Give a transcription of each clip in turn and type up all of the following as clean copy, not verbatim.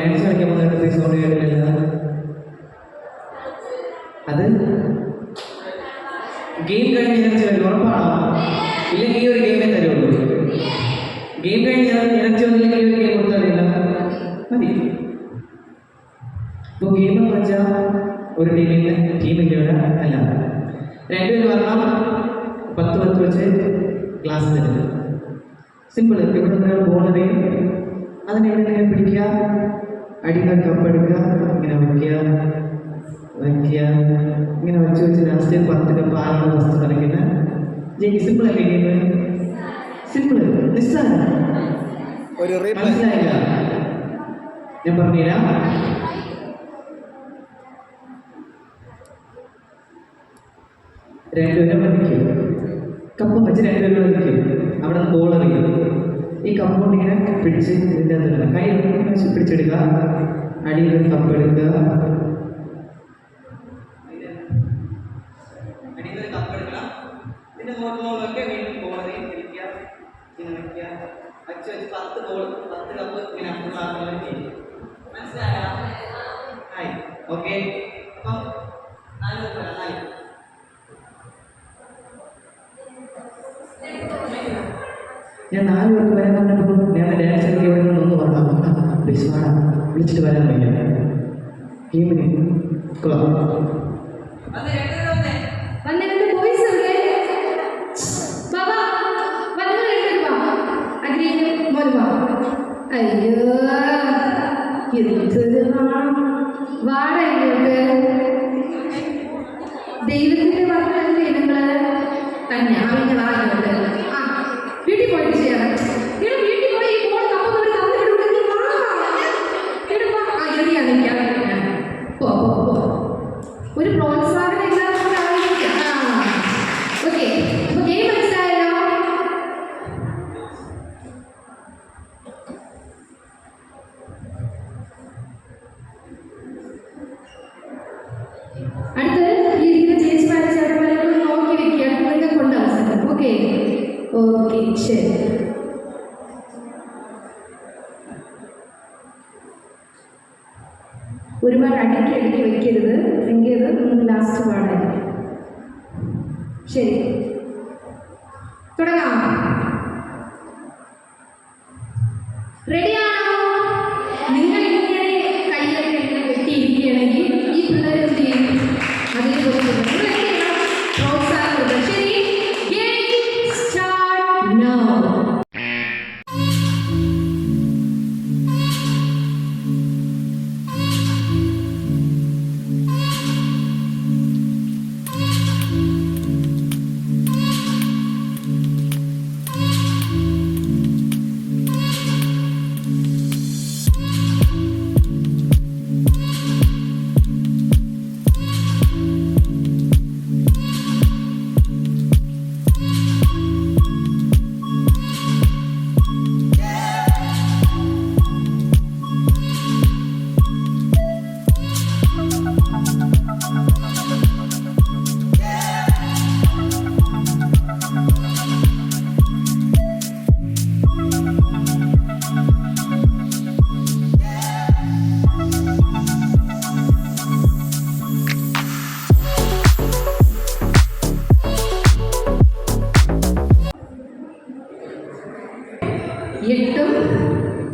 Dance കളിക്കാൻ പോകുന്ന sound കേട്ടില്ല. അത് ഗെയിം കഴിഞ്ഞ് എനർജി വരും, ഉറപ്പാണോ? ഇല്ലെങ്കിൽ ഈ ഒരു ഗെയിമേ തരുള്ളൂ. ഗെയിം കഴിഞ്ഞ് എനർജി വന്നില്ലെങ്കിൽ ഈ ഒരു ഗെയിം കൊടുത്തറിയില്ല മതി. ഇപ്പോൾ ഗെയിം എന്ന് വെച്ചാൽ ഒരു ടീമിൻ്റെ ഇവിടെ അല്ല, രണ്ടുപേര് പറഞ്ഞാൽ 10 വെച്ച് ക്ലാസ് തരും. സിമ്പിൾ. ഇവിടെ നിങ്ങൾ ബോൾ എറിയും, അതിനെ ഇങ്ങനെ പിടിക്കുക, അടിക്കുക, കപ്പെടുക്കുക, ഇങ്ങനെ വയ്ക്കുക, ഇങ്ങനെ വെച്ച് ലാസ്റ്റ് 10 കപ്പ് ആരാണ് വസ്തു കളിക്കുന്നത് ജയിക്കും. സിമ്പിൾ അല്ലേ ഗെയിം? സിമ്പിൾ, നിസ്സാര. മനസ്സിലായില്ല? ഞാൻ പറഞ്ഞുതരാം. രണ്ടുപേരും വന്നിക്കും, കപ്പ് വെച്ച് രണ്ടുപേരും വന്നിക്കും. അവിടെ നിന്ന് ബോൾ എറിയും. ഈ കപ്പ് കൊണ്ട് ഇങ്ങനെ പിടിച്ച് ഇതിൻ്റെ അകത്ത് കൈ പിടിച്ചെടുക്കുക, അടിയിൽ ഒരു കപ്പ് എടുക്കുക, ഒക്കെ വീണ്ടും ബോൾ എറിയും, പിടിക്കുക, ഇങ്ങനെ വയ്ക്കുക, വെച്ച് 10 ബോൾ 10 കപ്പ് ഇങ്ങനെ മനസ്സിലായോ? ആയി. ഓക്കെ. അപ്പം 4 ഞാൻ 4 പേർക്ക് വരാൻ പറഞ്ഞപ്പോൾ ഞാൻ ഡാൻസ് ഒക്കെ ഒന്ന് പറഞ്ഞു വിളിച്ചിട്ട് വരാൻ വയ്യ. ഗെയിമിന് ദൈവത്തിന്റെ വാക്കല്ലേ നിങ്ങള് തന്നെ ആവശ്യമാകുന്നത്. വീട്ടിൽ പോയിട്ട് ചെയ്യണം. വീട്ടിൽ പോയി ഈ ബോൾ കപ്പ് ഒരു പ്രോത്സാഹനം ഇല്ലാതെ. ഓക്കെ, അപ്പൊ ഗെയിം മനസ്സിലായല്ലോ. അടുത്ത് ഇരിക്കുന്ന ചേച്ചിമാരെ ചേട്ടന്മാരെ നോക്കി വെക്കുക, നിങ്ങൾക്ക് കൊണ്ട് അവസരം. ഓക്കെ ഓക്കെ, ശരി. ഒരുപാട് അടുക്കി വെക്കരുത്, എങ്കിൽ അത് നമുക്ക് ലാസ്റ്റ് പാടാം. ശരി, തുടങ്ങാം. റെഡിയാണോ? നിങ്ങൾ ഇങ്ങനെ കയ്യൊക്കെ ഇങ്ങനെ വെട്ടിയിരിക്കുകയാണെങ്കിൽ ഈ പിള്ളേർ എന്ത് ചെയ്യും? അതിൽ പ്രോത്സാഹനം കൊടുക്കും. ശരി, ഗെയിം സ്റ്റാർട്ട് നൗ.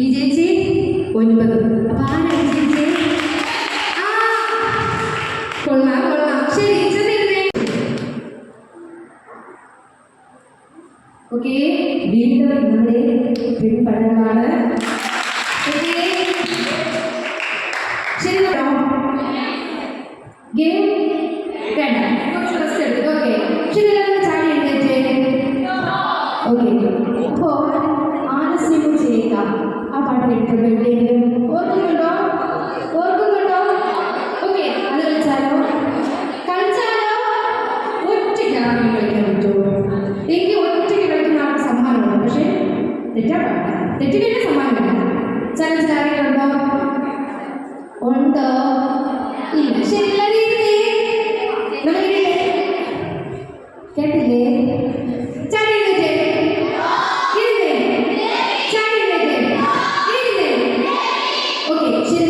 ഈ ചേച്ചി 9. അപ്പൊ ആരാണ് ചേച്ചി? കൊള്ളാം കൊള്ളാം. ശരി, ഓക്കെ. വീണ്ടും നമ്മുടെ പിൻപടങ്ങളാണ്. ശരി, ഗെയിം വേണ്ട, കുറച്ച് റെസ്റ്റ് എടുക്കും. ഓക്കെ, ശരി, ചാടി എഴുന്നേറ്റ്. ഓക്കെ, അപ്പോ ആലസ്യം ചെയ്യുക. ആ പാട്ട് എടുക്കുമ്പോഴത്തേക്കും ഓർക്കുന്നുണ്ടോ? ഓക്കെ, അത് കളിച്ചാലോ? ഒറ്റയ്ക്കാണ് കളിക്കാൻ പറ്റുമോ? എനിക്ക് ഒറ്റയ്ക്ക് കളിക്കുന്ന ആൾക്ക് സമ്മാനമുണ്ട്, പക്ഷേ തെറ്റാ പാടില്ല. തെറ്റിക്കഴിഞ്ഞാൽ സമ്മാനമില്ല. ചലഞ്ച് ആരെങ്കിലുണ്ടോ? ഉണ്ടോ? ഇല്ല. ശരി, കേട്ടില്ലേ? ഓക്കെ, ശരി.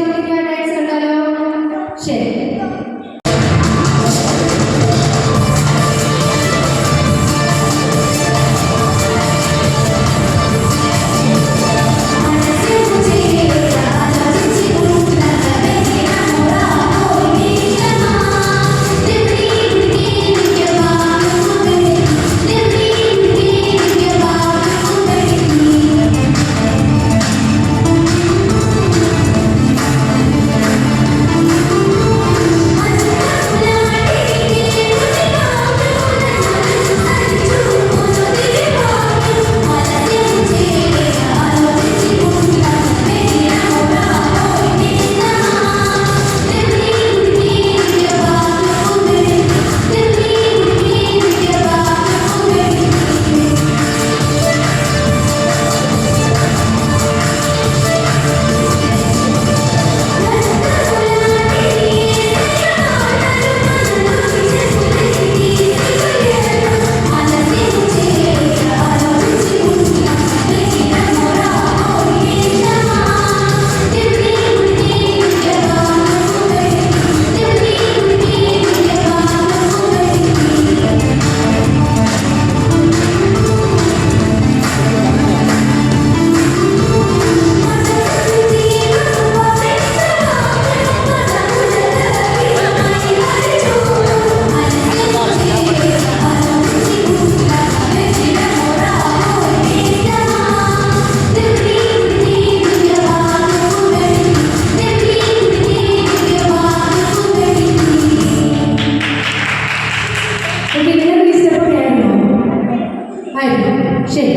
ശരി.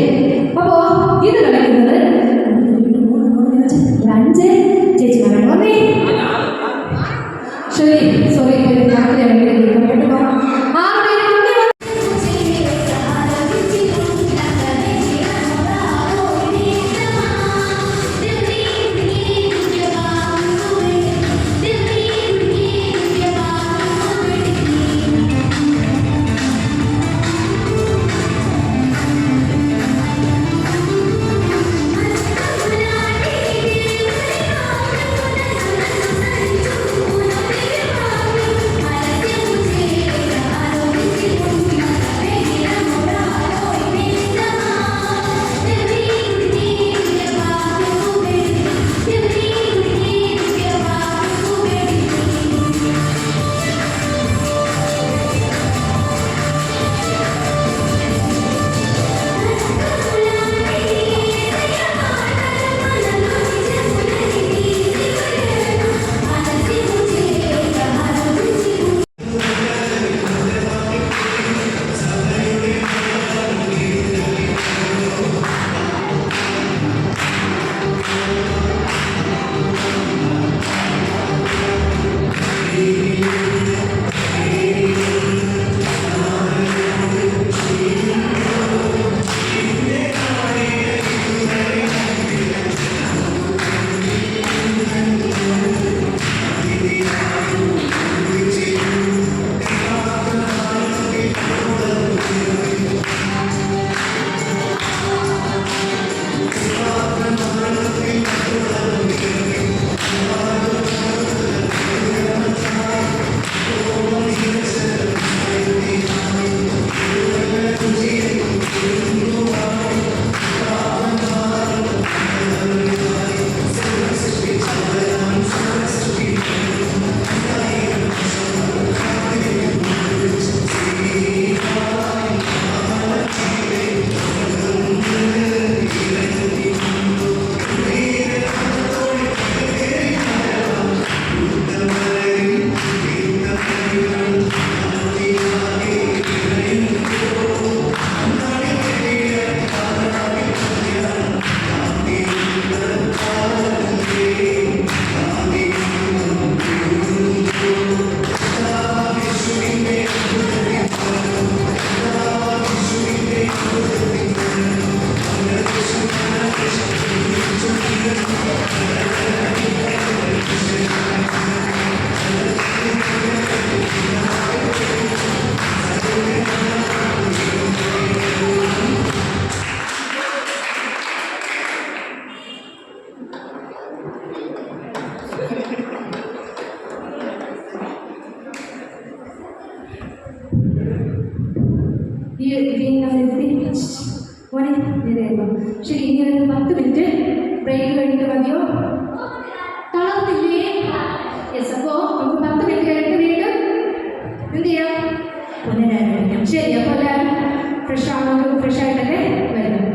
അപ്പോ ഇത് കളിക്കുന്നത് 5 ചേച്ചിമാരാണ്. വന്നേ. ശരി, സോറി, നാട്ടിലെ ശരി, ഇനി ഒരു 10 മിനിറ്റ് ബ്രേക്ക് കഴിഞ്ഞിട്ട് മതിയോ? തളർന്നില്ലേ? യെസ്. അപ്പോൾ നമുക്ക് 10 മിനിറ്റ് കഴിഞ്ഞിട്ട് വീണ്ടും എന്ത് ചെയ്യാം? പുനരാരംഭിക്കാം. ശരി, അപ്പോൾ എല്ലാവരും ഫ്രഷ് ആയിട്ടല്ലേ വരുന്നത്?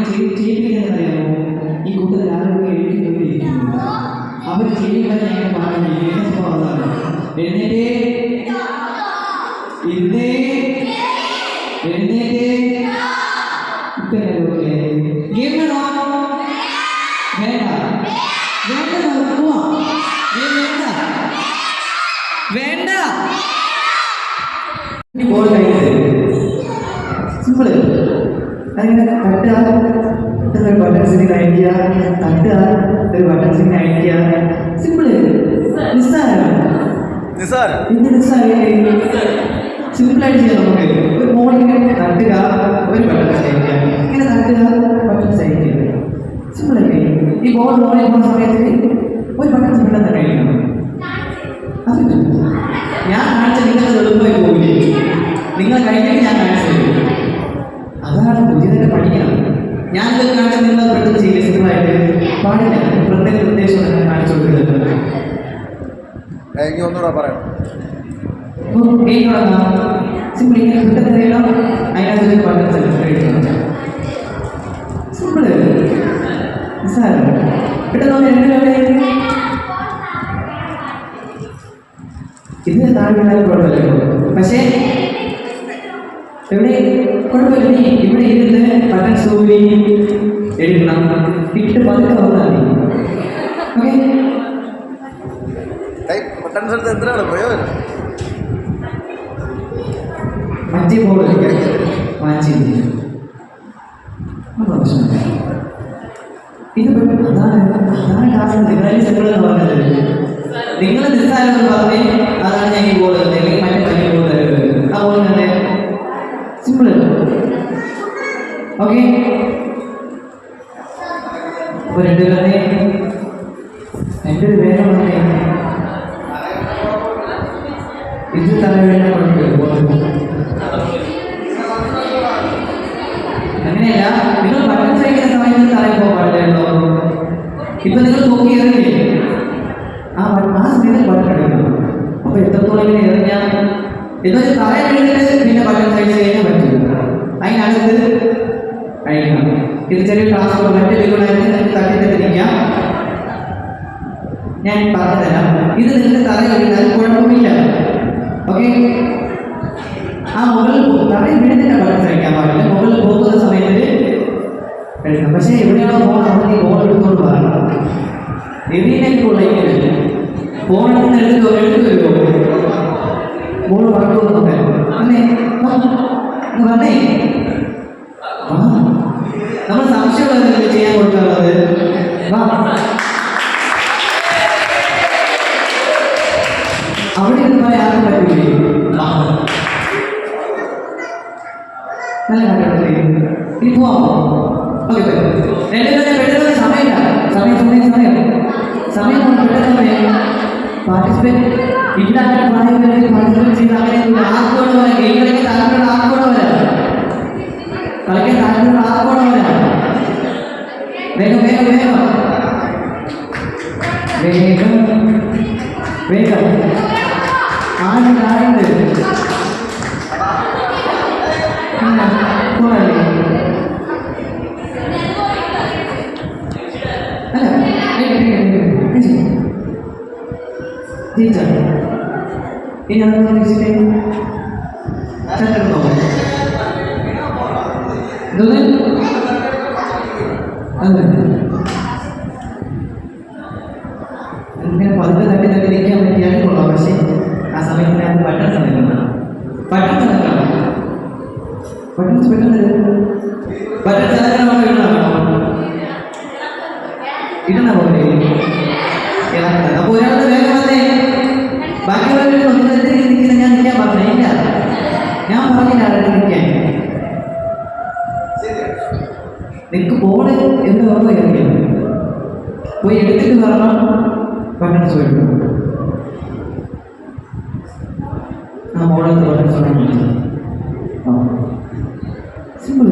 ചെയ്യിപ്പിക്കുന്നറിയാമോ? ഈ കൂട്ടത്തിൽ ആരോഗ്യം എഴുതിക്കൊണ്ടിരിക്കുന്നു. അവർ ചെയ്യുമ്പോൾ ഞങ്ങൾ പാടുന്നില്ല. എന്റെ സ്വഭാവമാണ്. എഴുന്നേറ്റേ ഇരുന്നേ എഴുന്നേറ്റേ. ഇപ്പൊ ഗെയിം വേണോ? വേണ്ട വേണ്ട വേണ്ട. Ball simple. അങ്ങനെ തട്ടുക, ഒരു ബട്ടൺ സിഗ്നൽ അയക്കുക, തട്ടുക, ഒരു ബട്ടൺ സിഗ്നൽ അയക്കുക. സിമ്പിള്. നിസ്സാരം. ഇന്ന് നിസ്സാരം സിമ്പിളായിട്ട് ചെയ്യാം. നമുക്ക് ഒരു മോളിങ്ങനെ തട്ടുക, ഒരു ബട്ടൺ അയക്കുക, ഇങ്ങനെ തട്ടുക, ബട്ടൺ അയക്കുക. സിമ്പിളല്ലേ? ഈ ബോൾ മോളിൽ പോകുന്ന സമയത്ത് ഒരു ബട്ടൺ സിഗ്നൽ തന്നെ കഴിക്കണം. അത് ഞാൻ കാണിച്ച നിങ്ങളുടെ എളുപ്പമായി പോകില്ലേ? നിങ്ങൾ കഴിഞ്ഞിട്ട് ഞാൻ കാണിച്ചു തരും. അതാണ് പുതിയതൊക്കെ പഠിക്കണം. ഞാൻ ഇതൊക്കെ കാണിച്ച നിങ്ങൾ പെട്ടെന്ന് ചെയ്യില്ല. സിമ്പിളായിട്ട് പാടില്ല. പ്രത്യേക നിർദ്ദേശം കാണിച്ചു കൊടുക്കുന്നത്. ഒന്നുകൂടെ പറയാം. സിമ്പിൾ ഇങ്ങനെ പെട്ടെന്ന് അറിയണം. അതിനകത്ത് ബട്ടൺ കഴിക്കണം. സിമ്പിള് സാർ പെട്ടെന്ന് ഇത് താഴെ കുഴപ്പമില്ലല്ലോ. പക്ഷേ ഇവിടെ കുഴപ്പമില്ല. ഇവിടെ ഇരുന്ന് ബട്ടൺ സൂരി എടുക്കണം. ഇട്ട് പതുക്കെ വന്നാൽ മതി. ഓക്കെ, എന്തിനാണ് പ്രയോജനം? മറ്റേ ബോൾ മാറ്റി ഇത് അതാണ് ക്ലാസ്. നിങ്ങളെ സിമ്പിൾ എന്ന് പറഞ്ഞത് നിങ്ങൾ നിസ്സാരം പറഞ്ഞ് അതാണ് ഞാൻ ഈ ബോൾ തരുന്നത്, അല്ലെങ്കിൽ മറ്റേ വലിയ ബോൾ തരുന്നത്. ആ ബോൾ തന്നെ സിമ്പിൾ. ഓക്കെ, അപ്പൊ രണ്ടുപേരെ എൻ്റെ ഒരു വേദന പറഞ്ഞേ ഇത് തലവേദന അങ്ങനെയല്ല. നിങ്ങൾ ബട്ടൺ സഹിക്കുന്ന സമയത്ത് തലയിൽ പോകാൻ പാടില്ലല്ലോ. ഇപ്പൊ നിങ്ങൾ നോക്കി ഇറങ്ങില്ലേ, ആ സമയത്ത് ബട്ടൺ എടുക്കണം. അപ്പൊ എത്രത്തോളം ഇങ്ങനെ ഇറങ്ങിയാൽ എന്ന് വെച്ചാൽ തലയിൽ വീണിട്ട് പിന്നെ ബട്ടൺ സൈസ് ചെയ്യാൻ പറ്റില്ല. അതിനകത്ത് കഴിക്കണം. ഇത് ചെറിയ ക്ലാസ് മറ്റേ വീടുകളായിട്ട് തട്ടിത്തെറ്റിരിക്കാം. ഞാൻ പറഞ്ഞുതരാം. ഇത് നിങ്ങൾക്ക് തലയിൽ വീണാൽ കുഴപ്പമില്ല. ഓക്കെ, ആ മുകളിൽ തലയിൽ വീണിട്ട് ബട്ടൺ സഹിക്കാൻ പാടില്ല. മുകളിൽ പോകുന്ന സമയത്ത് കഴിക്കണം. പക്ഷേ എവിടെയാണോ ബോൾ അവിടെ ബോൾ എടുത്തുകൊണ്ട് പറയണം. എവിടെയൊക്കെ ഉള്ളെങ്കിൽ ഫോണിൽ എടുത്ത് വരുമോ ബോൾ പറക്കുന്നുണ്ട് അല്ലേ? പറഞ്ഞേ നമ്മൾ സംശയമുള്ളത് ചെയ്യാൻ കൊടുക്കാറുള്ളത്. അവിടെ ഇരുന്നാൽ ആർക്കും പറ്റില്ലേ? നല്ല കാര്യമല്ലേ? ഇനി പോവാമോ? ഓക്കെ, പെട്ടെന്ന് സമയമില്ല. സമയം പെട്ടെന്ന് പാർട്ടിസിപ്പേറ്റ് ഇവിടെ അങ്ങനെ പാർട്ടിസിപ്പേറ്റ് ചെയ്ത് അങ്ങനെ ആർക്കോടെ വരാം. ഗെയിം കളിക്കാൻ താല്പര്യം ആർക്കോടെ വരാം. കളിക്കാൻ താല്പര്യം ആർക്കോടെ വരാം. വേഗം വേഗം വേഗം വേഗം വേഗം. ആരുണ്ട് ആരുണ്ട്? ടീച്ചർ ഇനി അതൊന്ന് വിളിച്ചിട്ടേ ചന്ദ്രനോ അതെ ഇങ്ങനെ പതുക്കെ തട്ടി തട്ടി നിൽക്കാൻ പറ്റിയാലും കൊള്ളാം. പക്ഷേ ആ സമയത്തിനകത്ത് ബട്ടൺ സമയം ബട്ടൺ സമയം പെട്ടെന്ന് ബട്ടൺ ചലക്കണം ഇടണ പോലെ ഇറങ്ങുന്നത്. അപ്പൊ ഒരാളുടെ വേഗം വന്നേ. ബാക്കിയുള്ളവർ ഒന്നിനെത്തിരിക്കും നിൽക്കുന്ന ഞാൻ നിൽക്കാൻ പറഞ്ഞില്ല. ഞാൻ പറഞ്ഞില്ല ആരുടെ നിൽക്കാൻ. നിനക്ക് ബോൾ എന്ന് ഓർമ്മ ഇറങ്ങിയ പോയി എടുത്തിട്ട് പറഞ്ഞാൽ ബട്ടൺ ചോദിക്കും. ആ ബോളെടുത്ത് ബട്ടൺ ചോദിക്കും. സിമ്പിൾ.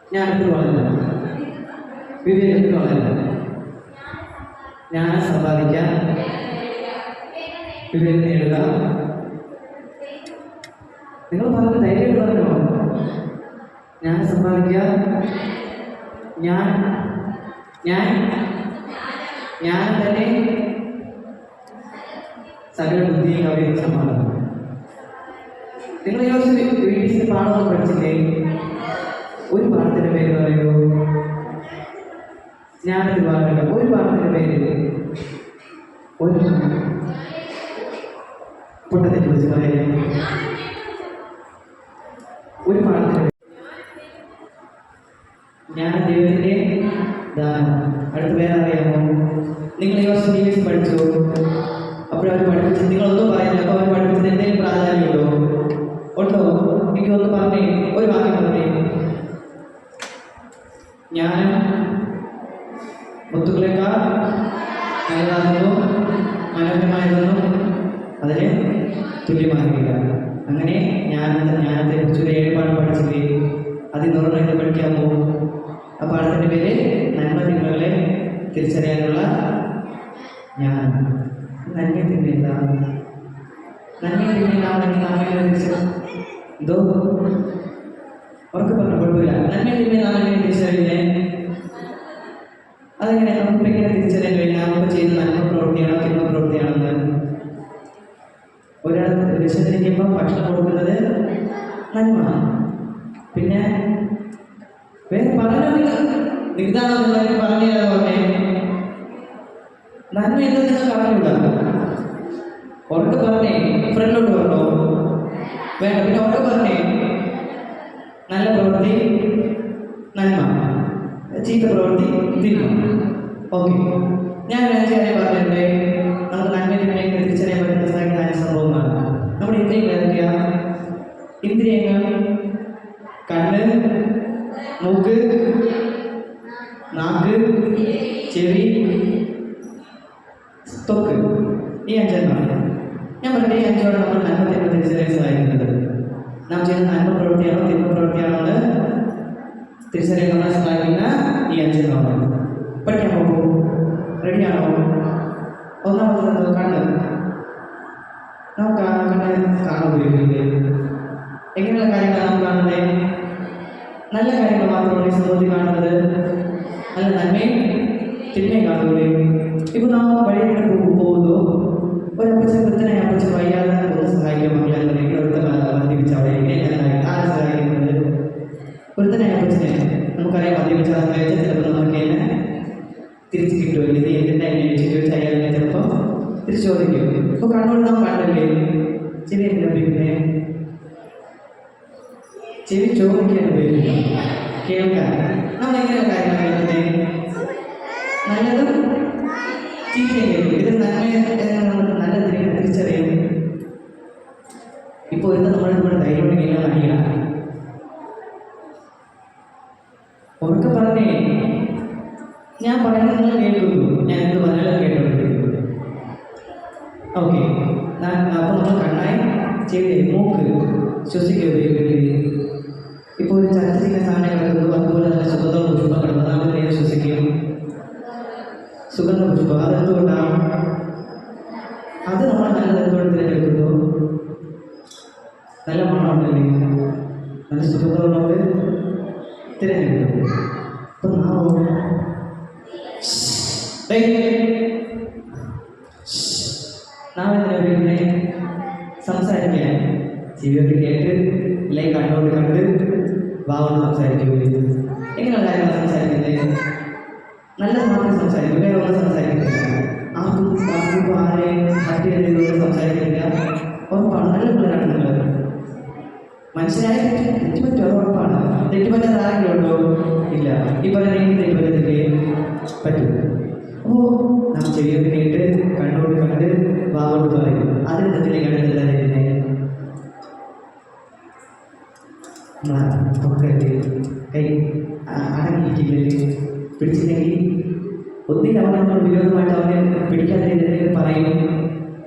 ജ്ഞാനത്തിൽ വളരണം, വിവേകത്തിൽ വളരണം. ജ്ഞാനം സമ്പാദിക്കാൻ, വിവേകം നേടുക. നിങ്ങൾ പറഞ്ഞ ധൈര്യം പറഞ്ഞോ? ജ്ഞാനം സമ്പാദിക്കുക, ജ്ഞാനം തന്നെ സകല ബുദ്ധിയും അവയും സമ്പാദിക്കും. നിങ്ങൾ വീട്ടിൽ പാഠമൊക്കെ പഠിച്ചില്ലേ? ഒരു പാഠത്തിന്റെ പേര് പറയൂ. ജ്ഞാനത്തിൽ വളരുക. ഒരു പാഠത്തിന്റെ പേര് ഒരു പൊട്ടത്തെ കുറിച്ച് പറയാം. ഒരു പാഠത്തിന്റെ ജ്ഞാന ദൈവത്തിന്റെ ദാനം. അടുത്ത പേര് അറിയാമോ? നിങ്ങൾ ഈ വർഷം CBSE പഠിച്ചു. അപ്പോഴവർ പഠിപ്പിച്ചത് നിങ്ങളൊന്നും പറയുന്നില്ല. അപ്പോൾ അവർ പഠിപ്പിച്ചത് എന്തെങ്കിലും പ്രാധാന്യമുണ്ടോ? ഉണ്ടോ? എനിക്കൊന്ന് പറഞ്ഞേ, ഒരു വാക്യം പറഞ്ഞേ. ജ്ഞാനം മുത്തുകളേക്കാൾ നല്ലതാകുന്നു, മനോഹരമായിരുന്നു, അതിന് തുല്യമാകില്ല. അങ്ങനെ ജ്ഞാനത്തെ കുറിച്ചൊരു 7 പാഠം പഠിച്ചില്ലേ? അതിൽ നിന്ന് പഠിക്കാമോ? ആ പാഠത്തിൻ്റെ പേര് നന്മ തിന്മകളെ തിരിച്ചറിയാനുള്ള ജ്ഞാനം. നന്മ തിന്മയില്ല, നന്മ തിന്മയിലാണെങ്കിൽ നമ്മെ എന്തോ ഉറക്കെ പറഞ്ഞു കുഴപ്പമില്ല. നന്മ തിന്മയിലാണെങ്കിൽ തിരിച്ചറിയില്ലേ? അതെങ്ങനെ നമുക്ക് എങ്ങനെ തിരിച്ചറിയാൻ കഴിയില്ല? നമുക്ക് ചെയ്യുന്ന നന്മ പ്രവൃത്തിയാണോ തിന്മ പ്രവൃത്തിയാണെന്ന്? ഒരാൾ വിശന്നിരിക്കുമ്പോൾ ഭക്ഷണം കൊടുക്കുന്നത് നന്മ. പിന്നെ വേറെ പറഞ്ഞു നിഗ്ധാണോ പറഞ്ഞു പറഞ്ഞേ. നന്മ എന്താ നിങ്ങൾ പറഞ്ഞൂടാ? ഉറക്കെ പറഞ്ഞേ. ഫ്രണ്ടിലോട്ട് പറഞ്ഞോ? വേണ്ട. പിന്നെ ഉറക്കെ പറഞ്ഞേ. നല്ല പ്രവൃത്തി നന്മ, ചീത്ത പ്രവൃത്തി തിന്മ. ഓക്കെ, ഞാൻ ഒരു കാര്യം പറഞ്ഞിട്ടുണ്ട്. നമുക്ക് നന്മ തിന്മയെ തിരിച്ചറിയാൻ പറ്റുന്ന സഹായിക്കുന്ന സംഭവമാണ്. നമ്മുടെ ഇന്ദ്രിയങ്ങൾ ഏതൊക്കെയാ? ഇന്ദ്രിയങ്ങൾ കണ്ണ്, മൂക്ക്, നാക്ക്, ചെവി, ത്വക്ക്. ഈ 5 എണ്ണമാണ്. ഞാൻ പറഞ്ഞ ഈ 5 നമ്മൾ നന്മ തിന്മ തിരിച്ചറിയാൻ സഹായിക്കുന്നത്. നാം ചെയ്യുന്ന നന്മ പ്രവൃത്തിയാണോ തിന്മ പ്രവൃത്തിയാണോ എന്ന് തിരിച്ചറിയാൻ നമ്മളെ സഹായിക്കുന്ന ഈ 5 എണ്ണമാണ്. പഠിക്കാൻ പോകും. റെഡിയാണോ? ഒന്നാമത് കണ്ണ്. നാം കാണാൻ ഉപയോഗിക്കില്ലേ? എങ്ങനെയുള്ള കാര്യങ്ങളാണ് നാം കാണുന്നത്? നല്ല കാര്യങ്ങൾ മാത്രമാണ് ഈ സമൂഹത്തിൽ കാണുന്നത്. നല്ല നന്മയും തിന്മയും കാണുകയില്ലേ? ഇപ്പൊ നാം വഴിയിലൂടെ പോകുന്നു. ഒരപ്പച്ചൻ വൃദ്ധനായ അപ്പച്ചൻ വയ്യാതെ ഒന്ന് സഹായിക്കാൻ മക്കളെങ്കിൽ മദ്യപിച്ച അവിടെ ആരെ സഹായിക്കുന്നത്? വൃദ്ധനായ അപ്പച്ചനെ നമുക്കറിയാം. മദ്യപിച്ചാൽ സഹായിച്ചാൽ ചിലപ്പോൾ നമുക്ക് എന്നെ തിരിച്ച് കിട്ടുമല്ലോ. ഇത് എന്തിൻ്റെ എന്നെ ചോദിച്ചാൽ അയാളെ ചിലപ്പോൾ തിരിച്ചു ചോദിക്കും. ഇപ്പോൾ കണ്ണോട് നാം കണ്ടല്ലേ? ചെവി എന്തിനാ ഉപയോഗിക്കുന്നേ? ചെവി ചോദിക്കാൻ ഉപയോഗിക്കുന്നു, കേൾക്കാൻ. നമ്മൾ എങ്ങനെയാണ് കാര്യങ്ങൾ കേൾക്കുന്നേ? നല്ലതും ചീത്തയും കേൾക്കും. ഇത് നന്മ നല്ല തിരിച്ചറിയും. ഇപ്പോൾ ഒരു നമ്മുടെ ധൈര്യം കേൾക്കാൻ അടിയണം. ഉറക്കെ പറഞ്ഞേ. ഞാൻ പറയുന്നത് നിങ്ങൾ കേൾക്കുന്നു. ഞാൻ എന്ത് പറഞ്ഞാലും കേട്ടോണ്ടിരിക്കുന്നു. ഓക്കെ. അപ്പോൾ നമ്മൾ കണ്ണായി ചെവി, മൂക്ക്, ശ്വസിക്കുക ഉപയോഗിക്കില്ലേ? ഇപ്പോൾ ഒരു ചർച്ച ചെയ്യുന്ന സാധനം കിടക്കുന്നു. അതുപോലെ തന്നെ സുഗന്ധ പുഷ്പം കിടക്കുന്നു. നമ്മൾ നേരെ ശ്വസിക്കും. സുഗന്ധ പുഷ്പം അതെന്തുകൊണ്ടാണ്? അത് നമ്മൾ നല്ലത് എന്തുകൊണ്ട് തിരഞ്ഞെടുക്കുന്നു? നല്ല മണമുണ്ടല്ലേ? നല്ല സുഗന്ധമുള്ളത് തിരഞ്ഞെടുക്കുന്നു. അപ്പം നാം എന്തിനാ ഉപയോഗിക്കുന്നത്? സംസാരിക്കാൻ. ജീവിതത്തിൽ കേട്ട് അല്ലെങ്കിൽ കണ്ടോണ്ട് കണ്ട് ഭാവം സംസാരിക്കുകയില്ല. എങ്ങനെയുള്ള കാര്യങ്ങൾ സംസാരിക്കുന്നത്? നല്ലത് മാത്രമേ സംസാരിക്കൂ, വേറെ ഒന്നും സംസാരിക്കുന്നില്ല. ആർക്കും ആരെയും ഹർട്ട് ചെയ്തതിലൂടെ സംസാരിക്കില്ല. ഉറപ്പാണ്. നല്ല പിള്ളേരാണ് നിങ്ങൾ. മനുഷ്യരായ തെറ്റുപറ്റും, അത് ഉറപ്പാണ്. തെറ്റുപറ്റാത്ത ആരെങ്കിലും ഉണ്ടോ? ഇല്ല. ഈ പറഞ്ഞ എനിക്ക് തെറ്റുപറ്റത്തില്ലേ? പറ്റും. അപ്പോൾ നാം ചെവിയോട് കേട്ട് കണ്ണോട് കണ്ട് ഭാവോട് പറയും. അതിൽ തെറ്റിലേക്കാണ് എല്ലാം ചെയ്യുന്നത്. കൈ അടങ്ങിയിരിക്കില്ലേ? പിടിച്ചില്ലെങ്കിൽ ഒന്നിൽ നമ്മൾ വിരോധമായിട്ട് അവനെ പിടിക്കാത്ത രീതിയിൽ പറയും.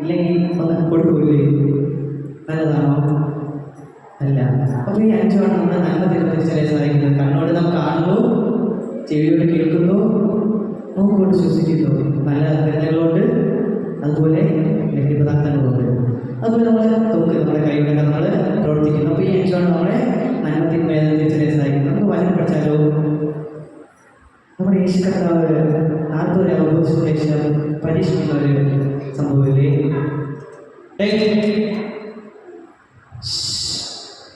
ഇല്ലെങ്കിൽ ഒന്ന് കൊടുക്കൂലേ? നല്ലതാണോ? അല്ല. അപ്പോൾ ഈ 5 നമ്മുടെ നന്മ തിരിച്ചറിയാൻ സാധിക്കുന്നത്. കണ്ണോട് നാം കാണുന്നു, ചെവിയോട് കേൾക്കുന്നു, മൂക്കോട് ശ്വസിക്കുന്നു. നല്ല ഗന്ധങ്ങളുണ്ട്, അതുപോലെ ലഹരി പദാർത്ഥങ്ങളുണ്ട്. അതുപോലെ നമ്മൾ നമ്മുടെ കൈയുടെ നമ്മൾ പ്രവർത്തിക്കുന്നു. അപ്പോൾ ഈ 5 നമ്മളെ നന്മ തിരിച്ചറിയാൻ സാധിക്കുന്നത്. നമുക്ക് വചനം പഠിച്ചാലോ? നമ്മുടെ യേശു കർത്താവ് 40 അവബോധത്തിന് ശേഷം പരീക്ഷിക്കുന്ന ഒരു സംഭവമില്ലേ?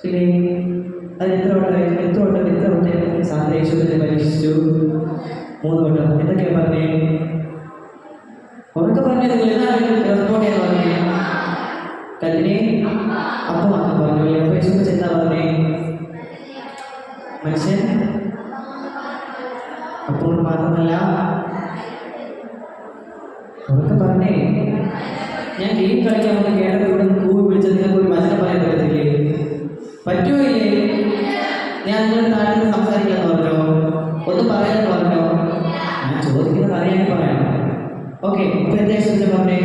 പിന്നെ അത് എത്ര വട്ടം സാധാരണ യേശുവിനെ പരീക്ഷിച്ചു? 3 വട്ടം. എന്തൊക്കെയാണ് പറഞ്ഞേ? ഉറക്കെ പറഞ്ഞത് റെസ്പോണ്ട് ചെയ്യാൻ പറഞ്ഞേ? കല്ലിനെ അപ്പമാക്കാൻ പറഞ്ഞു. അപ്പോൾ യേശു എന്താ പറഞ്ഞേ? മനുഷ്യൻ അപ്പോൾ മാത്രമല്ല, ഉറക്കെ പറഞ്ഞേ. ഞാൻ ഗെയിം കളിക്കാൻ വന്ന് കേരളത്തിൽ ഇവിടെ കൂവി വിളിച്ചത് നിങ്ങൾക്ക് ഒരു വചനം പറയാൻ പറ്റത്തില്ലേ? പറ്റുമോ ഇല്ലേ? ഞാൻ നിങ്ങളുടെ നാട്ടിൽ സംസാരിക്കാന്ന് പറഞ്ഞോ? ഒന്ന് പറയാൻ പറഞ്ഞോ? ഞാൻ ചോദിക്കുന്നത് അറിയാൻ പറയാം. ഓക്കെ, ഇപ്പൊ എന്താ പറഞ്ഞേ?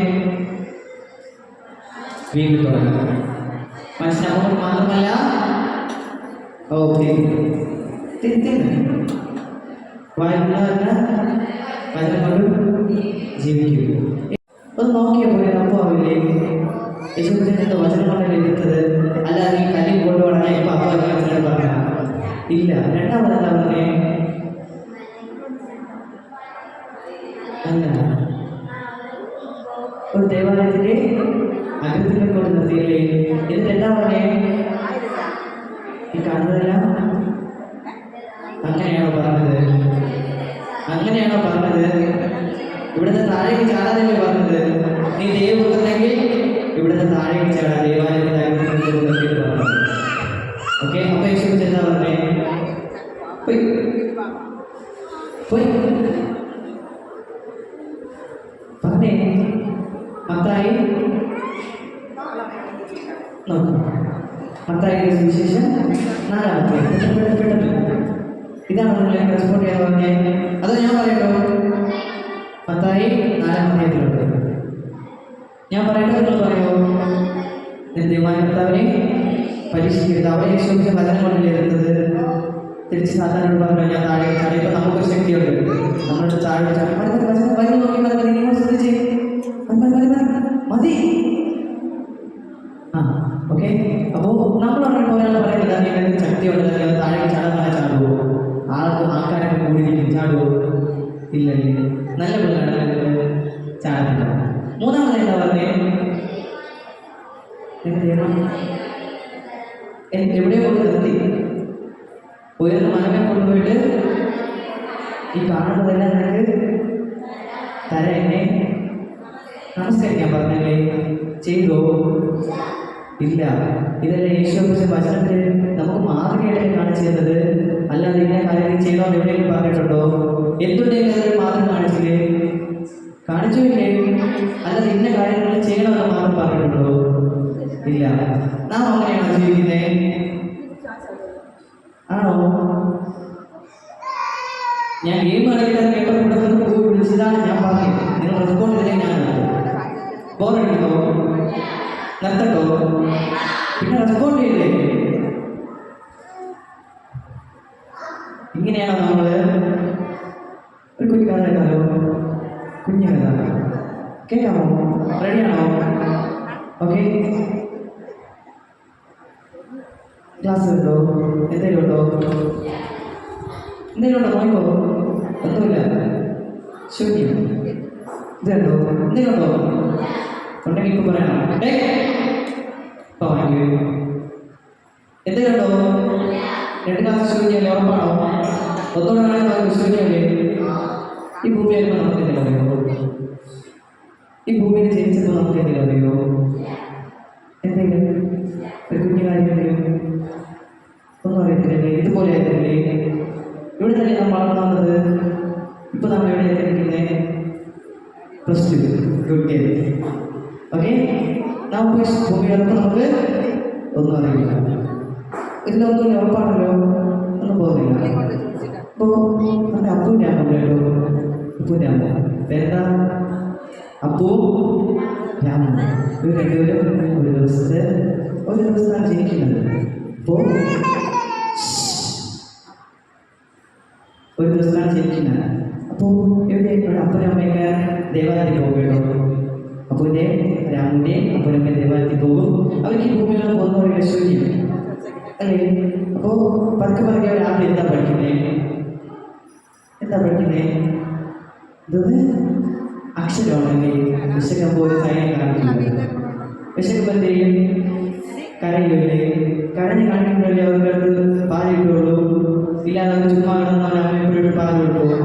വീണ്ടും പറഞ്ഞു. മനസ്സിലാകുമ്പോൾ മാത്രമല്ല, ഓക്കെ വായിക്കുന്ന വചനം കൊണ്ട് ജീവിക്കും. ഒന്ന് നോക്കിയപ്പോൾ അപ്പോൾ ആവില്ലേ? യേശുക്രിസ്തുവിന്റെ വചനം കൊണ്ടല്ലേ എടുത്തത്, അല്ലാതെ ഈ കല്ലിൽ കൊണ്ടുപോകണം ഇപ്പൊ അപ്പോൾ പറഞ്ഞ ഇല്ല. രണ്ടാമത് എന്താ പറഞ്ഞേ? അല്ല, ഒരു ദേവാലയത്തിന്റെ അഗ്രത്തിനെ കൊണ്ട് നിർത്തിയില്ലേ? എന്നിട്ട് എന്താ പറഞ്ഞേ? ഈ കാണുന്നതെല്ലാം അങ്ങനെയാണോ പറഞ്ഞത്? അങ്ങനെയാണോ പറഞ്ഞത്? ഇവിടുത്തെ താഴേക്ക് ചാടാനല്ലേ പറഞ്ഞത്? നീ ദൈവപുത്രനെങ്കിൽ ഇവിടുത്തെ താഴേക്ക് ചാടാ, ദേവാലയത്തിന്റെ അഗ്രത്തിൽ നിർത്തിയിട്ട് പറഞ്ഞു. ഓക്കെ, അപ്പൊ യേശു എന്താ പറഞ്ഞേ? പോയി പറഞ്ഞേ. മത്തായി നോക്കൂ. മത്തായിയുടെ സുവിശേഷം 4-ാമത്തെ. ഇതാണ് നിങ്ങൾ റെസ്പോണ്ട് ചെയ്യാൻ പറഞ്ഞേ? അതോ ഞാൻ പറയട്ടോ? മത്തായി 4-ാമത്തെ ഞാൻ പറയട്ടോ? നിങ്ങൾ പറയോ? ദൈവമായ കർത്താവിനെ പരീക്ഷിക്കരുത്. അവരെ യേശുവിന്റെ വചനം കൊണ്ടല്ലേ ഇരുന്നത്. തിരിച്ച് സാധാരണ പറഞ്ഞു, ഞാൻ താഴെ ചാടി. ഇപ്പൊ നമുക്കൊരു ശക്തിയുണ്ട്, നമ്മളുടെ താഴെ ചാടി. വചനം നോക്കി മതി, നിങ്ങൾ ശ്രദ്ധിച്ചേ. മതി. ആ ഓക്കെ. അപ്പോൾ നമ്മൾ പറഞ്ഞ ഒരാൾ പറയുന്നത് നിങ്ങൾക്ക് ശക്തിയുണ്ട്, നിങ്ങൾ താഴേക്ക് ചാടാൻ ചാടുവോ? ആൾക്കാരൊക്കെ കൂടിയിരിക്കും, ചാടുവോ? ഇല്ല. നല്ല പിള്ളേരാണ്, ചാടില്ല. 3-ാമത് എന്താ പറഞ്ഞേ? എവിടെയോ കൊണ്ട് നിർത്തി, ഉയർന്ന മലമേ കൊണ്ടുപോയിട്ട് ഈ കാണുന്നതെല്ലാം നിനക്ക് തര, എന്നെ നമസ്കരിക്കാൻ പറഞ്ഞല്ലേ? ചെയ്തോ? ഇല്ല. ഇതല്ലേ യേശുവിന്റെ വചനത്തിൽ നമുക്ക് മാതൃകയായിട്ട് കാണിച്ചു തന്നത്. അല്ലാതെ ഇന്ന കാര്യങ്ങൾ ചെയ്യണമെന്ന് എവിടെയെങ്കിലും പറഞ്ഞിട്ടുണ്ടോ? എന്തുണ്ടെങ്കിലും മാതൃക കാണിച്ചില്ലേ? കാണിച്ചില്ലേ? അല്ലാതെ ഇന്ന കാര്യങ്ങൾ ചെയ്യണമെന്ന് മാത്രം പറഞ്ഞിട്ടുണ്ടോ? ഇല്ല. നാം അങ്ങനെയാണോ ജീവിക്കുന്നേ? ആണോ? ഞാൻ ഗെയിം കളിക്കാൻ കേട്ടപ്പോൾ പോയി വിളിച്ചതാണ് ഞാൻ പറഞ്ഞത്. നിങ്ങൾ റെസ്പോണ്ട് ചെയ്തേ ഞാൻ ബോറടിക്കോ? നിർത്തട്ടോ? പിന്നെ റെസ്പോണ്ട് ചെയ്തേ. ഇങ്ങനെയാണോ നമ്മൾ? ഒരു കുഞ്ഞു കഥ കേൾക്കാമോ? കുഞ്ഞു കഥ കേൾക്കാമോ? റെഡിയാണോ? ഓക്കെ. ക്ലാസ് ഉണ്ടോ? എന്തെങ്കിലും ഉണ്ടോ? നോക്കോ? ഒന്നുമില്ല, ശൂന്യം. ഇതുണ്ടോ? എന്തെങ്കിലും ഉണ്ടോ? ഉണ്ടെങ്കിൽ ഇപ്പം പറയണം. എന്തെങ്കിലും ഉണ്ടോ? 2 ക്ലാസ് ശൂന്യല്ലേ? ഉറപ്പാണോ? ഒന്നുകൂടെ ശൂന്യല്ലേ? ഈ ഭൂമിയായിരുന്നു നമുക്ക് എന്തെങ്കിലും അറിയോ? ഈ ഭൂമിയിൽ ജനിച്ചപ്പോൾ നമുക്ക് എന്തെങ്കിലും അറിയോ? എന്തെങ്കിലും ഒരു കുഞ്ഞു കാര്യമെങ്കിലും ഒന്നും അറിയത്തില്ലേ? ഇതുപോലെ ആയിരുന്നില്ലേ? ഇവിടെ തന്നെ നാം വളർന്നു വന്നത്. ഇപ്പൊ നമ്മൾ എവിടെ ആയിരിക്കുന്നത്? +2 ഗുഡ് ഗെയിം. ഓക്കെ, നാം ഭൂമിയിലപ്പോൾ നമുക്ക് ഒന്നും അറിയില്ല. ഇതിലൊന്നും ഉറപ്പാണല്ലോ, ഒന്നും പോകുന്നില്ല. അപ്പോൾ നമ്മുടെ അപ്പൂൻ്റെ അമ്മല്ലോ, അപ്പൂൻ്റെ അമ്മ പേരെന്താ? അപ്പൂ രാമൻ. ഇവർ രണ്ടുപേരും ഒരു ദിവസത്താണ് ജനിക്കുന്നത്. ഇവിടെ അപ്പനും അമ്മയൊക്കെ ദേവാലയത്തിൽ പോകും കേട്ടോ. അപ്പൂൻ്റെ രാമുൻ്റെ അപ്പനും അമ്മയും ദേവാലയത്തിൽ പോകും. അവർക്ക് ഈ ഭൂമിയിൽ പോകുന്ന ഒരു രക്ഷയില്ല അല്ലേ? അപ്പോൾ പതുക്കെ പതുക്കെ അവർ ആദ്യം എന്താ പഠിക്കുന്നേ? ഇതൊന്ന് അക്ഷരമാണല്ലേ? വിശക്കുമ്പോൾ ഒരു സൈൻ കാണിക്കില്ല. വിശക്കുമ്പോൾ എന്ത് ചെയ്യും? കരയില്ലേ? കരഞ്ഞ് കാണിക്കുമ്പോഴല്ലേ അവർക്ക് പാലിട്ടുള്ളൂ. ഇല്ലാതെ അവർ ചുമ്മാ കിടന്നാൽ അമ്മയെപ്പോഴും പാൽ കൊടുക്കുമോ?